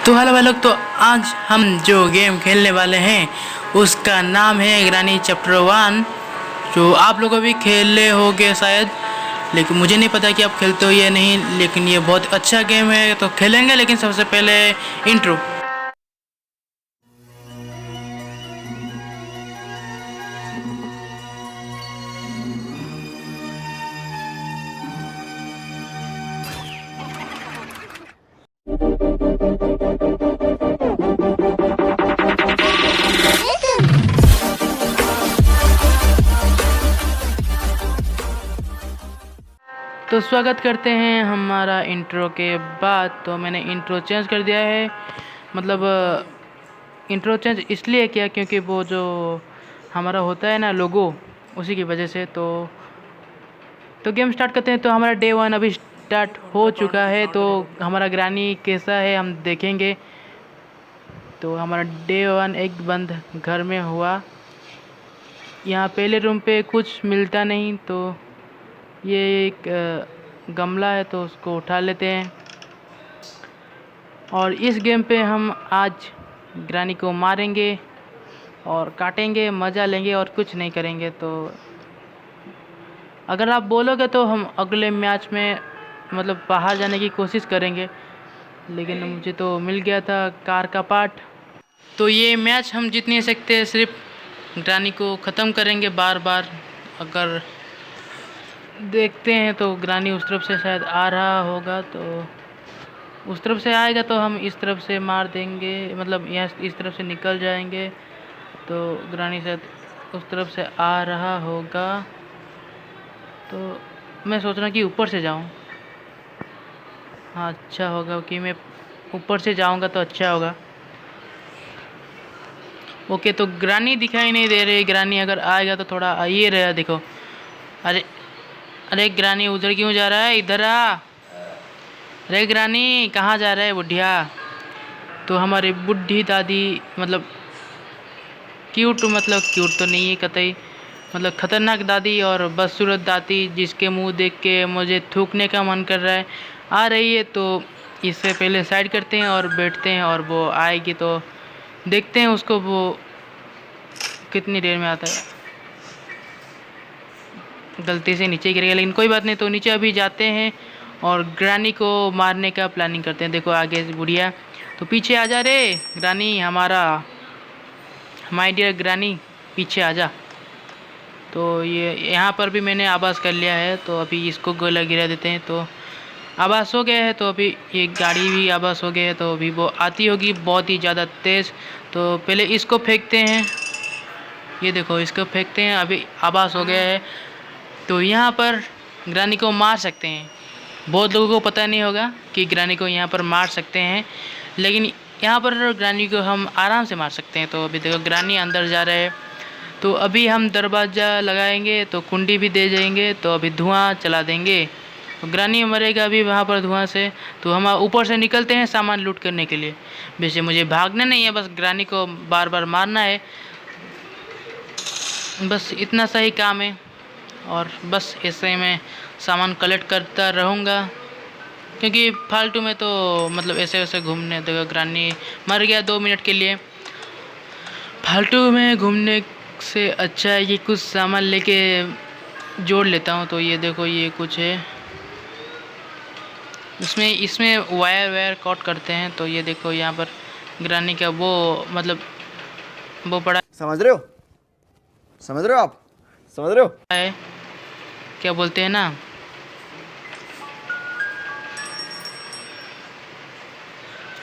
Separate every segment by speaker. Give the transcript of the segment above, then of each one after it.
Speaker 1: तो हेलो भाई लोग, तो आज हम जो गेम खेलने वाले हैं उसका नाम है ग्रानी चैप्टर 1। जो आप लोग अभी खेले होगे शायद, लेकिन मुझे नहीं पता कि आप खेलते हो या नहीं। लेकिन ये बहुत अच्छा गेम है तो खेलेंगे। लेकिन सबसे पहले इंट्रो। तो स्वागत करते हैं हमारा इंट्रो के बाद। तो मैंने इंट्रो चेंज कर दिया है, मतलब इंट्रो चेंज इसलिए किया क्योंकि वो जो हमारा होता है ना लोगो, उसी की वजह से। तो गेम स्टार्ट करते हैं। तो हमारा डे 1 अभी स्टार्ट हो चुका है। तो हमारा ग्रानी कैसा है हम देखेंगे। तो हमारा डे 1 एक बंद घर में हुआ। यहाँ पहले रूम पे कुछ मिलता नहीं, तो ये एक गमला है तो उसको उठा लेते हैं। और इस गेम पे हम आज ग्रानी को मारेंगे और काटेंगे, मज़ा लेंगे और कुछ नहीं करेंगे। तो अगर आप बोलोगे तो हम अगले मैच में मतलब बाहर जाने की कोशिश करेंगे। लेकिन मुझे तो मिल गया था कार का पार्ट। तो ये मैच हम जीत नहीं सकते, सिर्फ ग्रानी को ख़त्म करेंगे बार बार। अगर देखते हैं तो ग्रानी उस तरफ से शायद आ रहा होगा, तो उस तरफ से आएगा तो हम इस तरफ से मार देंगे, मतलब यहाँ इस तरफ से निकल जाएंगे। तो ग्रानी शायद उस तरफ से आ रहा होगा। तो मैं सोच रहा हूँ कि ऊपर से जाऊँ। हाँ, अच्छा होगा कि मैं ऊपर से जाऊँगा तो अच्छा होगा। ओके, तो ग्रानी दिखाई नहीं दे रही। ग्रानी अगर आएगा तो थोड़ा आइए रहा, देखो। अरे अरे ग्रानी उधर क्यों जा रहा है, इधर आ। अरे ग्रानी कहाँ जा रहा है बुढ़िया। तो हमारी बुढ़ी दादी, मतलब क्यूट तो नहीं है कतई, मतलब ख़तरनाक दादी और बदसूरत दादी, जिसके मुंह देख के मुझे थूकने का मन कर रहा है, आ रही है। तो इससे पहले साइड करते हैं और बैठते हैं, और वो आएगी तो देखते हैं उसको वो कितनी देर में आता है। गलती से नीचे गिर गया, लेकिन कोई बात नहीं। तो नीचे अभी जाते हैं और ग्रानी को मारने का प्लानिंग करते हैं। देखो आगे बुढ़िया, तो पीछे आ जा रे ग्रानी, हमारा माय डियर ग्रानी पीछे आ जा। तो ये यहाँ पर भी मैंने आवाज़ कर लिया है, तो अभी इसको गोला गिरा देते हैं। तो आवाज़ हो गया है, तो अभी ये गाड़ी भी आवाज़ हो गया है, तो अभी वो आती होगी बहुत ही ज़्यादा तेज़। तो पहले इसको फेंकते हैं, ये देखो इसको फेंकते हैं, अभी आवाज़ हो गया है। तो यहाँ पर ग्रानी को मार सकते हैं। बहुत लोगों को पता नहीं होगा कि ग्रानी को यहाँ पर मार सकते हैं, लेकिन यहाँ पर ग्रानी को हम आराम से मार सकते हैं। तो अभी देखो ग्रानी अंदर जा रहे हैं। तो अभी हम दरवाज़ा लगाएंगे तो कुंडी भी दे जाएंगे, तो अभी धुआं चला देंगे तो ग्रानी मरेगा अभी वहाँ पर धुआं से। तो हम ऊपर से निकलते हैं सामान लूट करने के लिए। वैसे मुझे भागना नहीं है, बस ग्रानी को बार बार मारना है, बस इतना सही काम है। और बस ऐसे मैं सामान कलेक्ट करता रहूँगा, क्योंकि फालतू में तो मतलब ऐसे वैसे घूमने। देखो ग्रानी मर गया 2 मिनट के लिए। फालतू में घूमने से अच्छा है कि कुछ सामान लेके जोड़ लेता हूँ। तो ये देखो ये कुछ है, इसमें वायर कट करते हैं। तो ये देखो यहाँ पर ग्रानी का वो मतलब वो बड़ा
Speaker 2: समझ रहे हो आप समझ रहे हो
Speaker 1: है, क्या बोलते हैं ना,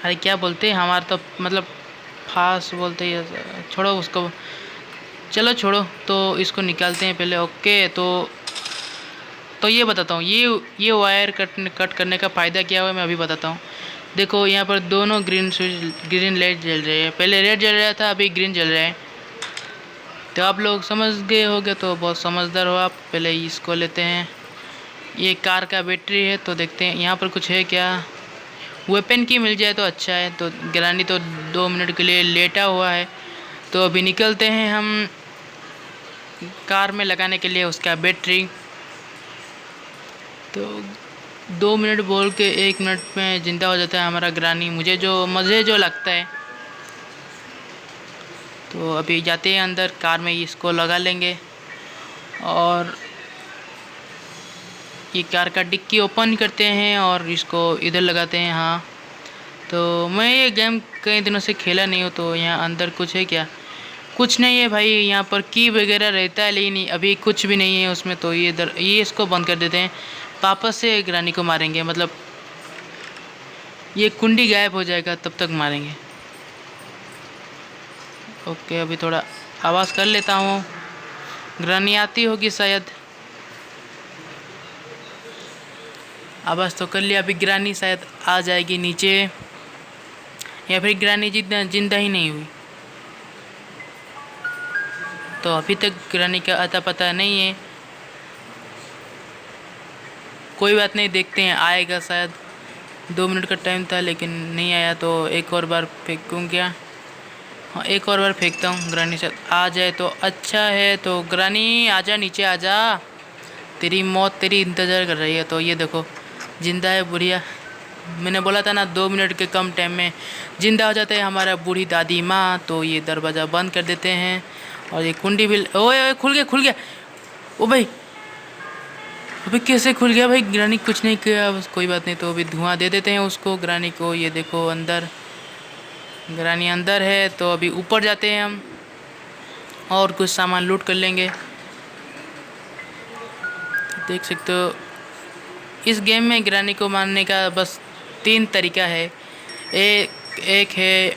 Speaker 1: अरे क्या बोलते हैं हमारा तो मतलब फास बोलते हैं। छोड़ो उसको, चलो छोड़ो। तो इसको निकालते हैं पहले। ओके, तो ये बताता हूँ, ये वायर कट करने का फ़ायदा क्या हुआ मैं अभी बताता हूँ। देखो यहाँ पर दोनों ग्रीन लाइट जल रहे हैं। पहले रेड जल रहा था, अभी ग्रीन जल रहा है। तो आप लोग समझ गए होंगे, तो बहुत समझदार हो आप। पहले इसको लेते हैं, ये कार का बैटरी है। तो देखते हैं यहाँ पर कुछ है क्या, वेपन की मिल जाए तो अच्छा है। तो ग्रानी तो 2 मिनट के लिए लेटा हुआ है। तो अभी निकलते हैं हम कार में लगाने के लिए उसका बैटरी। तो 2 मिनट बोल के 1 मिनट में ज़िंदा हो जाता है हमारा ग्रानी, मुझे जो लगता है। तो अभी जाते हैं अंदर, कार में इसको लगा लेंगे और ये कार का डिक्की ओपन करते हैं और इसको इधर लगाते हैं। हाँ, तो मैं ये गेम कई दिनों से खेला नहीं हूँ, तो यहाँ अंदर कुछ है क्या? कुछ नहीं है भाई, यहाँ पर की वगैरह रहता है लेकिन अभी कुछ भी नहीं है उसमें। तो ये इसको बंद कर देते हैं, वापस से ग्रानी को मारेंगे, मतलब ये कुंडी गायब हो जाएगा तब तक मारेंगे। ओके, अभी थोड़ा आवाज़ कर लेता हूँ, ग्रानी आती होगी शायद। आवाज़ तो कर लिया, अभी ग्रानी शायद आ जाएगी नीचे, या फिर ग्रानी जिंदा ही नहीं हुई। तो अभी तक ग्रानी का अता पता नहीं है। कोई बात नहीं, देखते हैं, आएगा शायद। 2 मिनट का टाइम था लेकिन नहीं आया, तो एक और बार फेंकूँ क्या? हाँ, एक और बार फेंकता हूँ, ग्रानी शायद आ जाए तो अच्छा है। तो ग्रानी आजा, नीचे आजा, तेरी मौत तेरी इंतज़ार कर रही है। तो ये देखो जिंदा है बुढ़िया, मैंने बोला था ना 2 मिनट के कम टाइम में जिंदा हो जाता है हमारा बूढ़ी दादी माँ। तो ये दरवाज़ा बंद कर देते हैं और ये कुंडी भी ओए खुल गया। ओ भाई, अभी कैसे खुल गया भाई? ग्रानी कुछ नहीं किया, बस कोई बात नहीं। तो अभी धुआं दे देते हैं उसको, ग्रानी को। ये देखो अंदर, ग्रानी अंदर है। तो अभी ऊपर जाते हैं हम और कुछ सामान लूट कर लेंगे। देख सकते हो इस गेम में ग्रानी को मारने का बस 3 तरीका है। एक है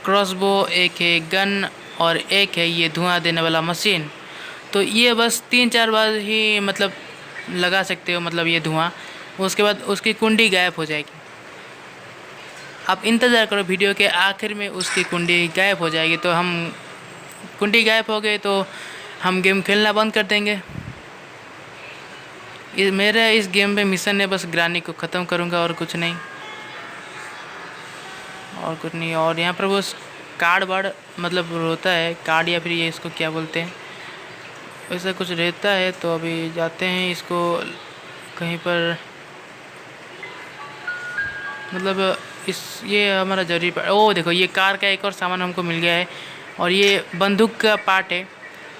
Speaker 1: क्रॉसबो, एक है गन और एक है ये धुआं देने वाला मशीन। तो ये बस 3-4 बार ही मतलब लगा सकते हो, मतलब ये धुआं, उसके बाद उसकी कुंडी गायब हो जाएगी। आप इंतज़ार करो, वीडियो के आखिर में उसकी कुंडी गायब हो जाएगी। तो हम कुंडी गायब हो गए तो हम गेम खेलना बंद कर देंगे। मेरा इस गेम में मिशन है बस ग्रानी को ख़त्म करूँगा और कुछ नहीं, और कुछ नहीं। और यहाँ पर वो कार्ड वार्ड मतलब होता है, कार्ड या फिर ये इसको क्या बोलते हैं, वैसा कुछ रहता है। तो अभी जाते हैं इसको कहीं पर, मतलब ये हमारा जरूरी पार्ट। ओ देखो, ये कार का एक और सामान हमको मिल गया है, और ये बंदूक का पार्ट है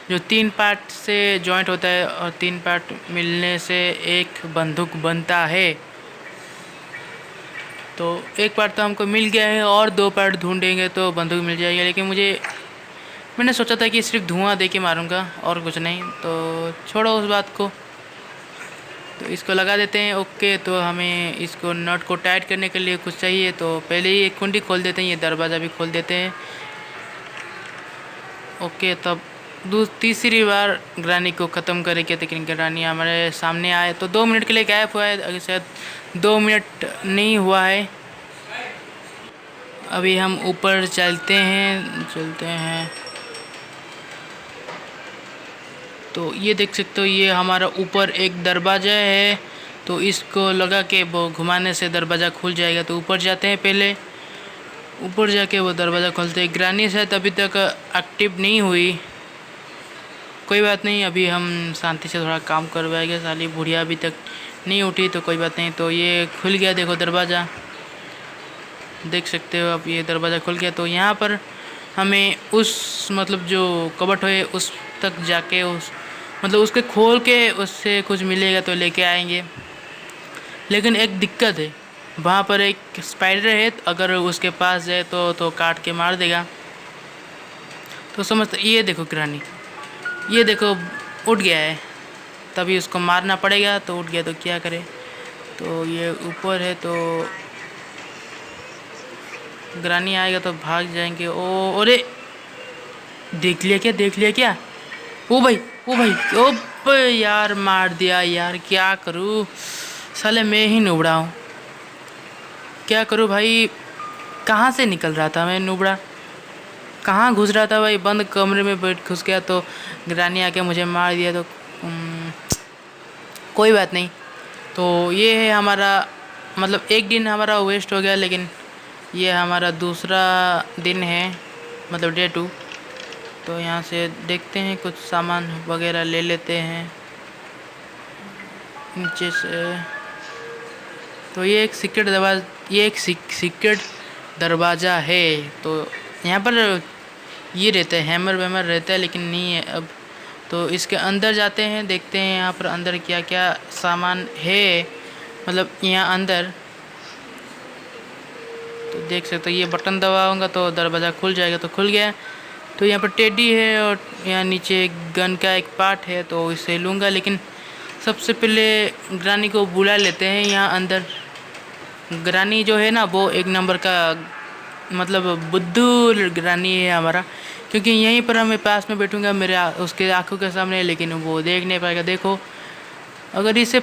Speaker 1: जो 3 पार्ट से जॉइंट होता है, और 3 पार्ट मिलने से एक बंदूक बनता है। तो एक पार्ट तो हमको मिल गया है, और 2 पार्ट ढूंढेंगे तो बंदूक मिल जाएगी। लेकिन मैंने सोचा था कि सिर्फ धुआं दे के मारूंगा और कुछ नहीं, तो छोड़ो उस बात को। तो इसको लगा देते हैं। ओके, तो हमें इसको नट को टाइट करने के लिए कुछ चाहिए, तो पहले ही एक कुंडी खोल देते हैं, ये दरवाज़ा भी खोल देते हैं। ओके, तब तीसरी बार ग्रानी को ख़त्म करेंगे, लेकिन ग्रानी हमारे सामने आए तो 2 मिनट के लिए गायब हुआ है, अगर शायद 2 मिनट नहीं हुआ है। अभी हम ऊपर चलते हैं। तो ये देख सकते हो, ये हमारा ऊपर एक दरवाज़ा है, तो इसको लगा के वो घुमाने से दरवाज़ा खुल जाएगा। तो ऊपर जाते हैं, पहले ऊपर जाके वो दरवाज़ा खोलते हैं। ग्रानी शायद अभी तक एक्टिव नहीं हुई, कोई बात नहीं, अभी हम शांति से थोड़ा काम करवाएंगे। साली बुढ़िया अभी तक नहीं उठी, तो कोई बात नहीं। तो ये खुल गया, देखो दरवाज़ा देख सकते हो, अब ये दरवाज़ा खुल गया। तो यहाँ पर हमें उस मतलब जो कबट है उस तक जाके मतलब उसके खोल के उससे कुछ मिलेगा तो लेके आएंगे। लेकिन एक दिक्कत है, वहाँ पर एक स्पाइडर है, अगर उसके पास जाए तो काट के मार देगा। तो समझते, ये देखो ग्रानी, ये देखो उठ गया है, तभी उसको मारना पड़ेगा। तो उठ गया तो क्या करे। तो ये ऊपर है, तो ग्रानी आएगा तो भाग जाएंगे। ओ अरे, देख लिया क्या? ओ भाई ओ यार, मार दिया यार, क्या करूँ साले, मैं ही नुबड़ा हूँ, क्या करूँ भाई। कहाँ से निकल रहा था मैं, नुबड़ा कहाँ घुस रहा था भाई, बंद कमरे में बैठ घुस गया, तो ग्रानी आके मुझे मार दिया। तो कोई बात नहीं। तो ये है हमारा, मतलब एक दिन हमारा वेस्ट हो गया, लेकिन ये हमारा दूसरा दिन है, मतलब डे 2। तो यहाँ से देखते हैं, कुछ सामान वगैरह ले लेते हैं नीचे से। तो ये एक सीक्रेट दरवाज़ा है। तो यहाँ पर ये रहता है, हैमर वैमर रहता है, लेकिन नहीं है अब। तो इसके अंदर जाते हैं, देखते हैं यहाँ पर अंदर क्या क्या सामान है, मतलब यहाँ अंदर। तो देख सकते हो, ये बटन दबाऊंगा तो दरवाज़ा खुल जाएगा, तो खुल गया। तो यहाँ पर टेडी है और यहाँ नीचे गन का एक पार्ट है, तो इसे लूँगा। लेकिन सबसे पहले ग्रानी को बुला लेते हैं यहाँ अंदर। ग्रानी जो है ना, वो एक नंबर का मतलब बुद्धू ग्रानी है हमारा, क्योंकि यहीं पर मैं पास में बैठूंगा मेरे उसके आंखों के सामने, लेकिन वो देख नहीं पाएगा। देखो, अगर इसे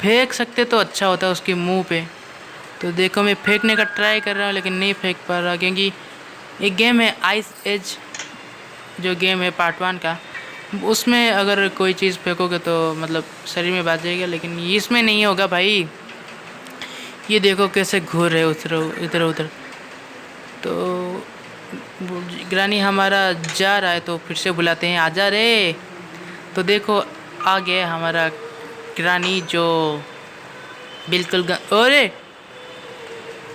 Speaker 1: फेंक सकते तो अच्छा होता उसके मुंह पे। तो देखो, मैं फेंकने का ट्राई कर रहा हूँ, लेकिन नहीं फेंक पा रहा, क्योंकि एक गेम है आइस एज, जो गेम है पार्ट 1 का, उसमें अगर कोई चीज़ फेंकोगे तो मतलब शरीर में बाज जाएगा, लेकिन इसमें नहीं होगा भाई। ये देखो कैसे घूर रहे इधर उधर। तो ग्रानी हमारा जा रहा है, तो फिर से बुलाते हैं, आजा रे। तो देखो आ गया हमारा ग्रानी, जो बिल्कुल अरे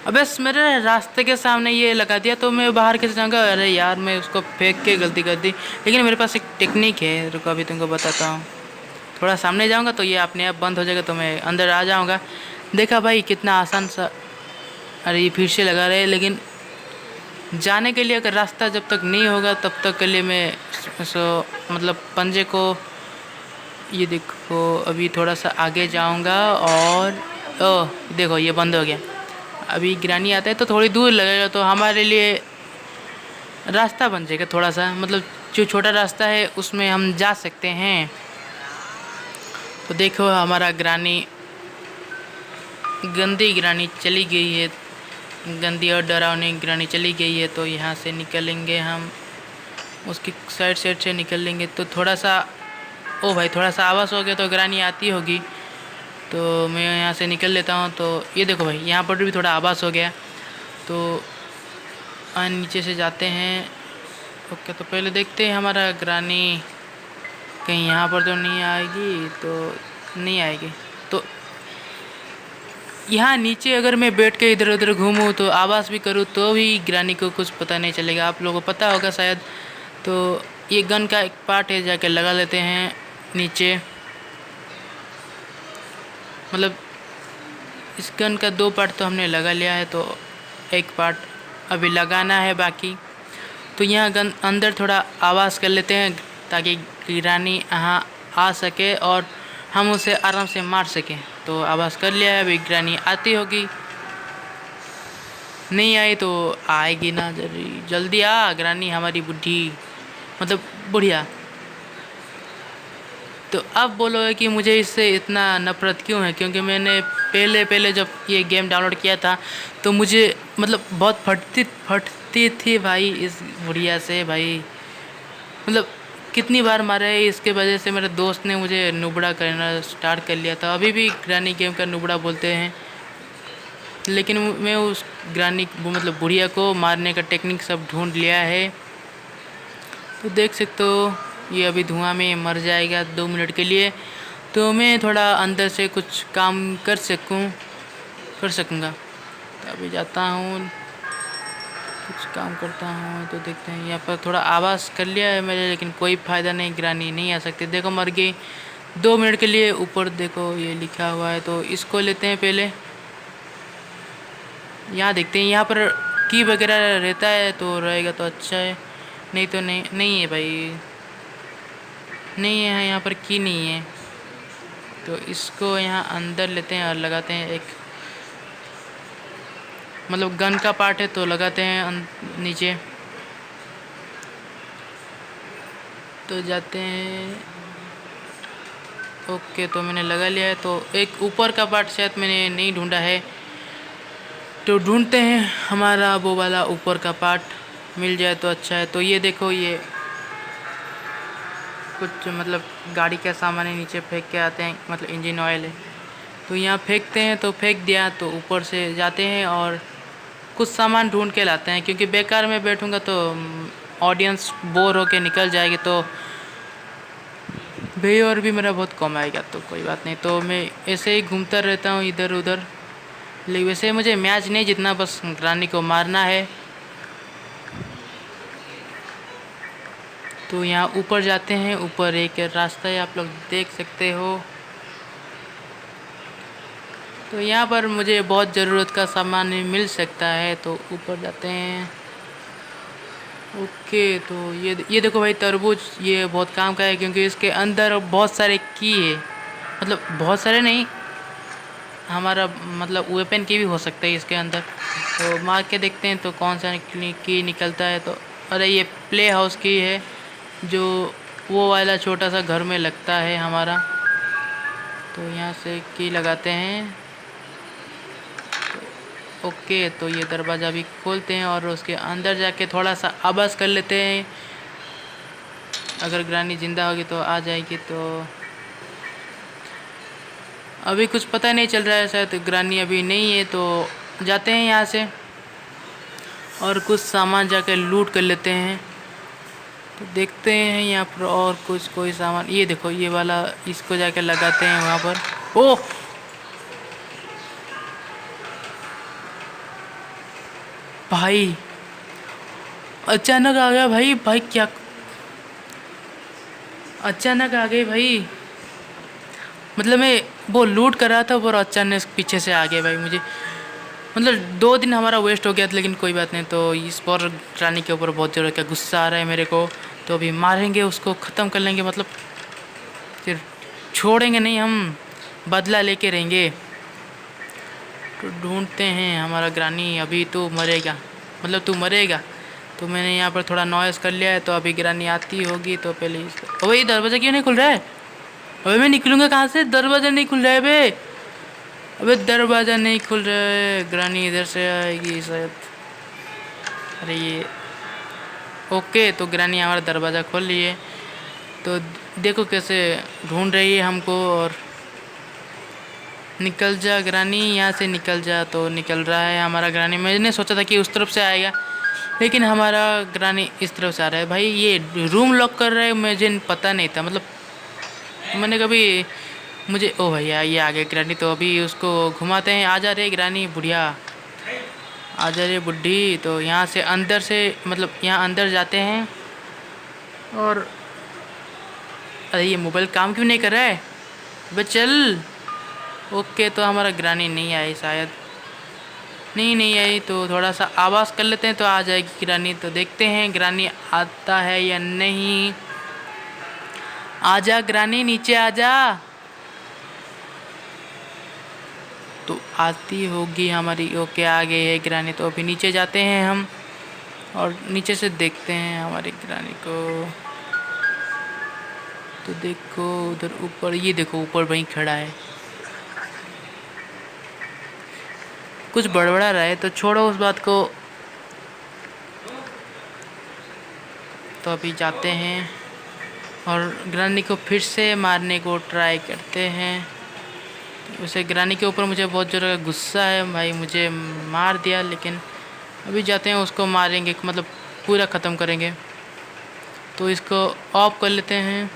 Speaker 1: अबे मेरे रास्ते के सामने ये लगा दिया, तो मैं बाहर कैसे जाऊँगा। अरे यार, मैं उसको फेंक के गलती कर दी। लेकिन मेरे पास एक टेक्निक है, रुको अभी तुमको बताता हूँ। थोड़ा सामने जाऊँगा तो ये अपने आप बंद हो जाएगा, तो मैं अंदर आ जाऊँगा। देखा भाई, कितना आसान सा। अरे ये फिर से लगा रहे, लेकिन जाने के लिए अगर रास्ता जब तक नहीं होगा तब तक के लिए मैं मतलब पंजे को, ये देखो अभी थोड़ा सा आगे जाऊंगा और ओह देखो ये बंद हो गया। अभी ग्रानी आता है तो थोड़ी दूर लगेगा, तो हमारे लिए रास्ता बन जाएगा थोड़ा सा, मतलब जो छोटा रास्ता है उसमें हम जा सकते हैं। तो देखो हमारा ग्रानी, गंदी ग्रानी चली गई है, गंदी और डरावनी ग्रानी चली गई है। तो यहाँ से निकलेंगे हम, उसकी साइड से निकलेंगे। तो थोड़ा सा, ओ भाई थोड़ा सा आवाज़ हो गया, तो ग्रानी आती होगी, तो मैं यहाँ से निकल लेता हूँ। तो ये देखो भाई, यहाँ पर भी थोड़ा आवाज़ हो गया, तो नीचे से जाते हैं। ओके, तो पहले देखते हैं हमारा ग्रानी कहीं यहाँ पर तो नहीं आएगी, तो नहीं आएगी। तो यहाँ नीचे अगर मैं बैठ के इधर उधर घूमूँ तो आवाज़ भी करूँ तो भी ग्रानी को कुछ पता नहीं चलेगा, आप लोगों को पता होगा शायद। तो ये गन का एक पार्ट है, जाके लगा लेते हैं नीचे। मतलब इस गन का 2 पार्ट तो हमने लगा लिया है, तो एक पार्ट अभी लगाना है बाकी। तो यहाँ गन अंदर थोड़ा आवाज़ कर लेते हैं, ताकि ग्रानी यहाँ आ सके और हम उसे आराम से मार सकें। तो आवाज़ कर लिया है, अभी ग्रानी आती होगी। नहीं आई तो आएगी ना, जल्दी आ ग्रानी हमारी बुढ़ी, मतलब बुढ़िया। तो अब बोलो कि मुझे इससे इतना नफरत क्यों है, क्योंकि मैंने पहले जब ये गेम डाउनलोड किया था तो मुझे मतलब बहुत फटती थी भाई इस बुढ़िया से भाई। मतलब कितनी बार मारे, इसके वजह से मेरे दोस्त ने मुझे नुबड़ा करना स्टार्ट कर लिया था। अभी भी ग्रानी गेम का नुबड़ा बोलते हैं, लेकिन मैं उस ग्रानी मतलब बुढ़िया को मारने का टेक्निक सब ढूंढ लिया है। तो देख सकते हो ये अभी धुआं में मर जाएगा 2 मिनट के लिए, तो मैं थोड़ा अंदर से कुछ काम कर सकूँगा। तो अभी जाता हूँ, कुछ काम करता हूँ। तो देखते हैं, यहाँ पर थोड़ा आवाज़ कर लिया है मेरे, लेकिन कोई फ़ायदा नहीं, ग्रानी नहीं आ सकती। देखो मर गई 2 मिनट के लिए। ऊपर देखो ये लिखा हुआ है, तो इसको लेते हैं पहले। यहाँ देखते हैं, यहाँ पर की वगैरह रहता है तो रहेगा तो अच्छा है, नहीं तो नहीं है भाई, नहीं है यहाँ पर की नहीं है। तो इसको यहाँ अंदर लेते हैं और लगाते हैं एक, मतलब गन का पार्ट है तो लगाते हैं नीचे। तो जाते हैं, ओके तो मैंने लगा लिया है। तो एक ऊपर का पार्ट शायद मैंने नहीं ढूंढा है, तो ढूंढते हैं हमारा वो वाला ऊपर का पार्ट, मिल जाए तो अच्छा है। तो ये देखो, ये कुछ मतलब गाड़ी का सामान है, नीचे फेंक के आते हैं, मतलब इंजन ऑयल है, तो यहाँ फेंकते हैं। तो फेंक दिया, तो ऊपर से जाते हैं और कुछ सामान ढूंढ के लाते हैं, क्योंकि बेकार में बैठूंगा तो ऑडियंस बोर होके निकल जाएगी, तो व्यूअर भी मेरा बहुत कम आएगा। तो कोई बात नहीं, तो मैं ऐसे ही घूमता रहता हूँ इधर उधर। लेकिन वैसे मुझे मैच नहीं जीतना, बस ग्रानी को मारना है। तो यहाँ ऊपर जाते हैं। ऊपर एक रास्ता है, आप लोग देख सकते हो। तो यहाँ पर मुझे बहुत ज़रूरत का सामान मिल सकता है, तो ऊपर जाते हैं। ओके, तो ये देखो भाई तरबूज, ये बहुत काम का है क्योंकि इसके अंदर बहुत सारे की है। मतलब बहुत सारे नहीं, हमारा मतलब वेपन की भी हो सकता है इसके अंदर। तो मार के देखते हैं तो कौन सा की निकलता है। तो अरे ये प्ले हाउस की है, जो वो वाला छोटा सा घर में लगता है हमारा। तो यहाँ से की लगाते हैं। ओके, तो ये दरवाज़ा भी खोलते हैं और उसके अंदर जाके थोड़ा सा आवाज़ कर लेते हैं। अगर ग्रानी ज़िंदा होगी तो आ जाएगी। तो अभी कुछ पता नहीं चल रहा है, शायद ग्रानी अभी नहीं है। तो जाते हैं यहाँ से और कुछ सामान जाके लूट कर लेते हैं। तो देखते हैं यहाँ पर और कुछ कोई सामान। ये देखो ये वाला, इसको जाके लगाते हैं वहाँ पर। ओह, भाई अचानक आ गया भाई। भाई क्या अचानक आ गए भाई। मतलब मैं वो लूट कर रहा था और अचानक पीछे से आ गया भाई। मुझे मतलब 2 दिन हमारा वेस्ट हो गया था, लेकिन कोई बात नहीं। तो इस पर रानी के ऊपर बहुत ज़ोर का गुस्सा आ रहा है मेरे को। तो अभी मारेंगे उसको, ख़त्म कर लेंगे। मतलब फिर छोड़ेंगे नहीं, हम बदला लेके रहेंगे। तो ढूंढते हैं हमारा ग्रानी। अभी तो मरेगा, मतलब तू मरेगा। तो मैंने यहाँ पर थोड़ा नॉइज़ कर लिया है, तो अभी ग्रानी आती होगी। तो पहले इसको, अबे ये दरवाज़ा क्यों नहीं खुल रहा है? अबे मैं निकलूँगा कहाँ से? दरवाज़ा नहीं खुल रहा है बे। अबे दरवाज़ा नहीं खुल रहा है। ग्रानी इधर से आएगी शायद। अरे ये ओके, तो ग्रानी हमारा दरवाज़ा खोल लिए। तो देखो कैसे ढूंढ रही है हमको। और निकल जा ग्रानी, यहाँ से निकल जा। तो निकल रहा है हमारा ग्रानी। मैंने सोचा था कि उस तरफ से आएगा, लेकिन हमारा ग्रानी इस तरफ से आ रहा है। भाई ये रूम लॉक कर रहा है, मुझे पता नहीं था। मतलब मैंने कभी मुझे, ओ भैया ये आ गए ग्रानी। तो अभी उसको घुमाते हैं। आ जा रे ग्रानी बुढ़िया, आ जा रे बुढ़ी। तो यहाँ से अंदर से, मतलब यहाँ अंदर जाते हैं। और अरे ये मोबाइल काम क्यों नहीं कर रहा है? बे चल। ओके, तो हमारा ग्रानी नहीं आई शायद, नहीं आई। तो थोड़ा सा आवाज़ कर लेते हैं तो आ जाएगी ग्रानी। तो देखते हैं ग्रानी आता है या नहीं। आजा ग्रानी, नीचे आजा। तो आती होगी हमारी। ओके, आ गई है ग्रानी। तो अभी नीचे जाते हैं हम और नीचे से देखते हैं हमारी ग्रानी को। तो देखो उधर ऊपर, ये देखो ऊपर वहीं खड़ा है, कुछ बड़बड़ा रहा है। तो छोड़ो उस बात को। तो अभी जाते हैं और ग्रानी को फिर से मारने को ट्राई करते हैं। वैसे ग्रानी के ऊपर मुझे बहुत ज़ोर का गुस्सा है भाई, मुझे मार दिया। लेकिन अभी जाते हैं उसको मारेंगे, मतलब पूरा ख़त्म करेंगे। तो इसको ऑफ कर लेते हैं।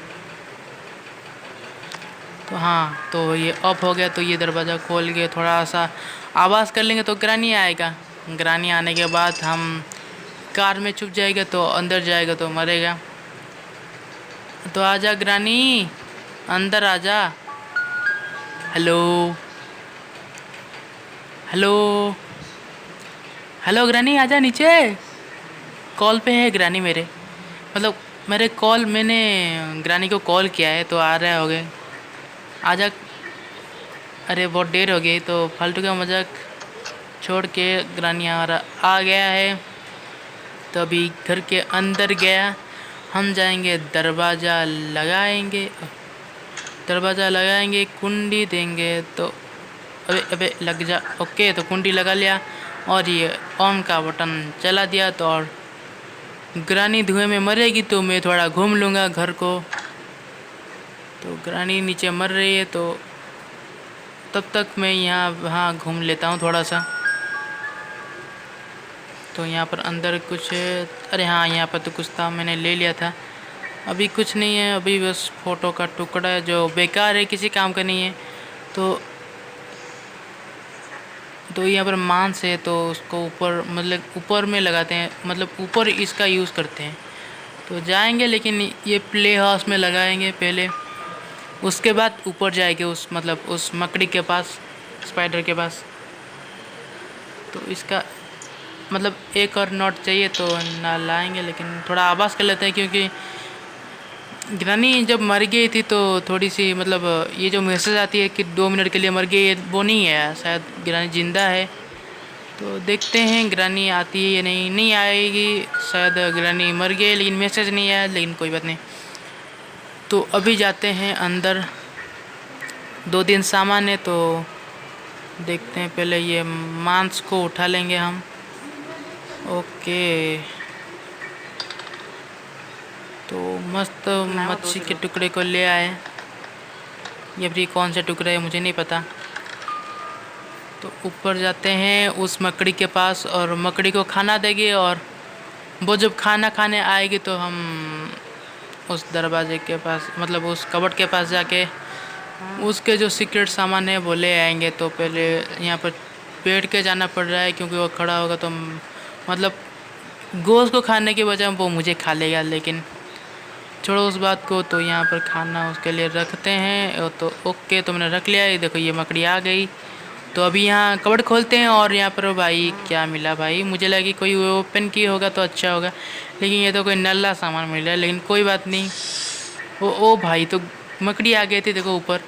Speaker 1: तो हाँ, तो ये ऑफ हो गया। तो ये दरवाज़ा खोल के थोड़ा सा आवाज़ कर लेंगे तो ग्रानी आएगा। ग्रानी आने के बाद हम कार में छुप जाएगा, तो अंदर जाएगा तो मरेगा। तो आजा ग्रानी, अंदर आजा। हेलो हेलो हेलो ग्रानी, आजा नीचे। कॉल पे है ग्रानी मेरे, मतलब मेरे कॉल, मैंने ग्रानी को कॉल किया है तो आ रहा होगे। आजा। अरे बहुत देर हो गई, तो फालतू का मजाक छोड़ के ग्रानी हमारा आ गया है। तो अभी घर के अंदर गया। हम जाएंगे, दरवाज़ा लगाएंगे, कुंडी देंगे। तो अबे लग जा। ओके, तो कुंडी लगा लिया और ये ऑन का बटन चला दिया। तो और ग्रानी धुएं में मरेगी तो मैं थोड़ा घूम लूँगा घर को। तो ग्रानी नीचे मर रही है, तो तब तक मैं यहाँ घूम लेता हूँ थोड़ा सा। तो यहाँ पर अंदर कुछ है। अरे हाँ, यहाँ पर तो कुछ था, मैंने ले लिया था। अभी कुछ नहीं है, अभी बस फ़ोटो का टुकड़ा है जो बेकार है, किसी काम का नहीं है। तो तो यहाँ पर मांस है तो उसको ऊपर मतलब ऊपर में लगाते हैं, मतलब ऊपर इसका यूज़ करते हैं। तो जाएंगे लेकिन ये प्ले हाउस में लगाएंगे पहले, उसके बाद ऊपर जाएंगे उस मतलब उस मकड़ी के पास, स्पाइडर के पास। तो इसका मतलब एक और नॉट चाहिए तो ना लाएंगे, लेकिन थोड़ा आवाज़ कर लेते हैं क्योंकि ग्रानी जब मर गई थी तो थोड़ी सी मतलब ये जो मैसेज आती है कि 2 मिनट के लिए मर गई, वो नहीं है, शायद ग्रानी जिंदा है। तो देखते हैं ग्रानी आती है या नहीं, नहीं आएगी शायद, ग्रानी मर गई लेकिन मैसेज नहीं आया, लेकिन कोई बात नहीं। तो अभी जाते हैं अंदर, 2 दिन सामान है तो देखते हैं। पहले ये मांस को उठा लेंगे हम। ओके, तो मस्त मच्छी के टुकड़े को ले आए। ये भी कौन से टुकड़े है मुझे नहीं पता। तो ऊपर जाते हैं उस मकड़ी के पास और मकड़ी को खाना देंगे, और वो जब खाना खाने आएगी तो हम उस दरवाजे के पास मतलब उस कबर्ड के पास जाके उसके जो सीक्रेट सामान है वो ले आएंगे। तो पहले यहाँ पर बैठ के जाना पड़ रहा है क्योंकि वो खड़ा होगा तो मतलब गोश्त को खाने के बजाय वो मुझे खा लेगा, लेकिन छोड़ो उस बात को। तो यहाँ पर खाना उसके लिए रखते हैं। तो ओके, तो मैंने रख लिया। ये देखो ये मकड़ी आ गई। तो अभी यहाँ कबर्ड खोलते हैं और यहाँ पर भाई क्या मिला भाई, मुझे लगा कि कोई ओपन की होगा तो अच्छा होगा, लेकिन ये तो कोई नल्ला सामान मिल रहा है, लेकिन कोई बात नहीं। ओ भाई, तो मकड़ी आ गई थी देखो ऊपर।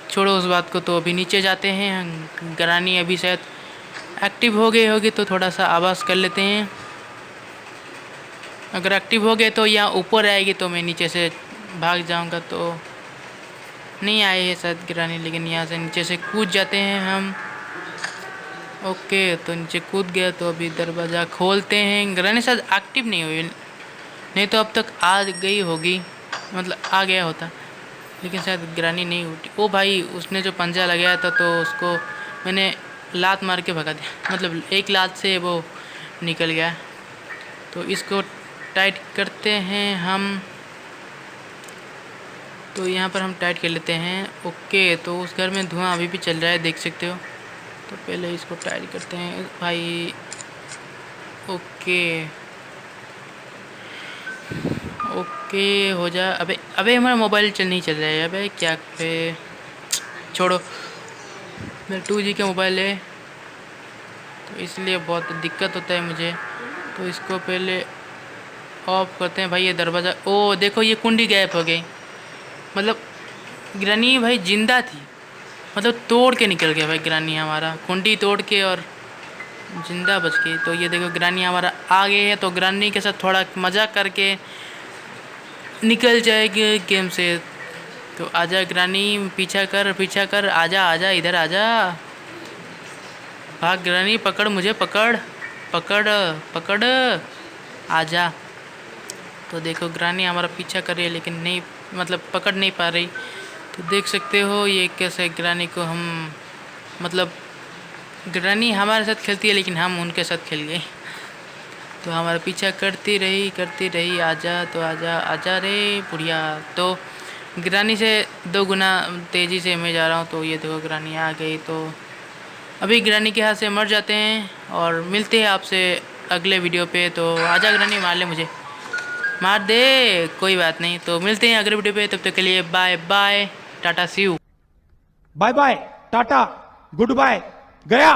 Speaker 1: छोड़ो उस बात को। तो अभी नीचे जाते हैं। ग्रानी अभी शायद एक्टिव हो गई होगी तो थोड़ा सा आवाज़ कर लेते हैं। अगर एक्टिव हो गए तो यहाँ ऊपर आएगी तो मैं नीचे से भाग जाऊँगा। तो नहीं आए है शायद ग्रानी, लेकिन यहाँ से नीचे से कूद जाते हैं हम। ओके, तो नीचे कूद गया। तो अभी दरवाज़ा खोलते हैं। ग्रानी शायद एक्टिव नहीं हुई, नहीं तो अब तक आ गई होगी, मतलब आ गया होता, लेकिन शायद ग्रानी नहीं उठी। ओ भाई, उसने जो पंजा लगाया था तो उसको मैंने लात मार के भगा दिया, मतलब एक लात से वो निकल गया। तो इसको टाइट करते हैं हम। तो यहाँ पर हम टाइट कर लेते हैं। ओके, तो उस घर में धुआं अभी भी चल रहा है, देख सकते हो। तो पहले इसको टाइट करते हैं भाई। ओके ओके, हो जा। अबे हमारा मोबाइल नहीं चल रहा है। अबे क्या पे, छोड़ो, मेरा 2G का मोबाइल है तो इसलिए बहुत दिक्कत होता है मुझे। तो इसको पहले ऑफ करते हैं भाई। ये दरवाज़ा, ओ देखो ये कुंडी गायब हो गई, मतलब ग्रानी भाई जिंदा थी, मतलब तोड़ के निकल गया भाई ग्रानी हमारा, कुंडी तोड़ के और जिंदा बच गई। तो ये देखो ग्रानी हमारा आ गए है। तो ग्रानी के साथ थोड़ा मजाक करके निकल जाएगी गेम से। तो आजा ग्रानी, पीछा कर, आजा आजा, इधर आजा, भाग ग्रानी, पकड़ मुझे, पकड़ पकड़ पकड़, आजा। तो देखो ग्रानी हमारा पीछा कर रही है लेकिन नहीं, मतलब पकड़ नहीं पा रही। तो देख सकते हो ये कैसे ग्रानी को हम, मतलब ग्रानी हमारे साथ खेलती है लेकिन हम उनके साथ खेल गए। तो हमारा पीछा करती रही, आजा तो आजा, आजा रे बुढ़िया। तो ग्रानी से 2 गुना तेज़ी से मैं जा रहा हूँ। तो ये देखो ग्रानी आ गई। तो अभी ग्रानी के हाथ से मर जाते हैं और मिलते हैं आपसे अगले वीडियो पे। तो आजा ग्रानी, मार ले मुझे, मार दे, कोई बात नहीं। तो मिलते हैं अगले वीडियो पे, तब तक के लिए bye bye, tata see you.
Speaker 3: Bye bye, tata, goodbye, गया।